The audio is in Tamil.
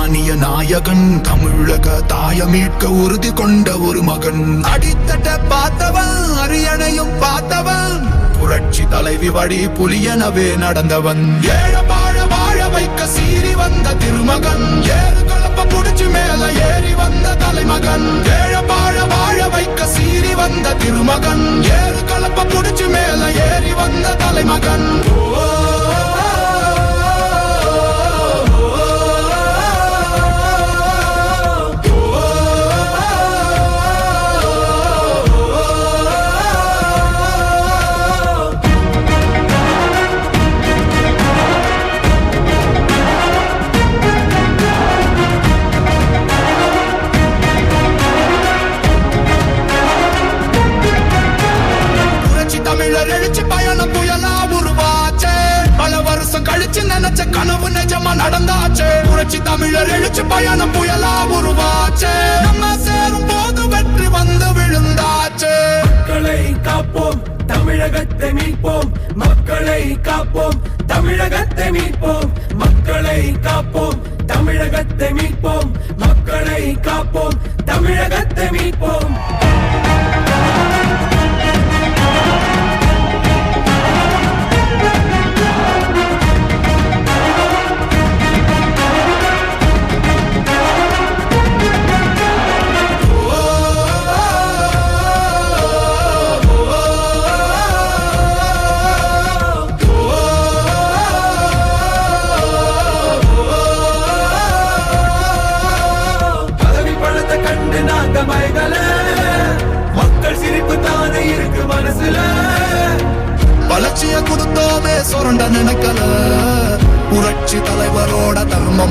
சாமானிய நாயகன், தமிழக தாய மீட்க உறுதி கொண்ட ஒரு மகன். அடித்தட்ட பார்த்தவன், அரியணையும் பார்த்தவன், புரட்சி தலைவி வழி புலியனவே நடந்தவன். ஏழ வாழ வாழ வைக்க சீறி வந்த திருமகன், ஏறு கலப்ப புடிச்சு மேல ஏறி வந்த தலைமகன். ஏழ வாழ வாழ வைக்க சீறி வந்த திருமகன், ஏறு கலப்ப புடிச்சு மேல ஏறி வந்த தலைமகன். தமிழர் எழுச்சி பயணம் புயலா உருவாச்சே, பல வருஷம் கழிச்சு நினைச்ச கனவு நிஜமா நடந்தாச்சே. புரட்சி தமிழர் எழுச்சி பயணம் புயலா உருவாச்சே, நம்ம சேரும் போது வெற்றி வந்து விழுந்தாச்சே. மக்களை காப்போம், தமிழகத்தை மீட்போம். மக்களை காப்போம், தமிழகத்தை மீட்போம். மக்களை காப்போம், தமிழகத்தை மீட்போம். மக்களை காப்போம், தமிழகத்தை மீட்போம். மக்கள் சிரிப்பு தானே இருக்கு மனசுல, வளர்ச்சிய கொடுத்தோமே சொரண்ட நினைக்கல. புரட்சி தலைவரோட தர்ம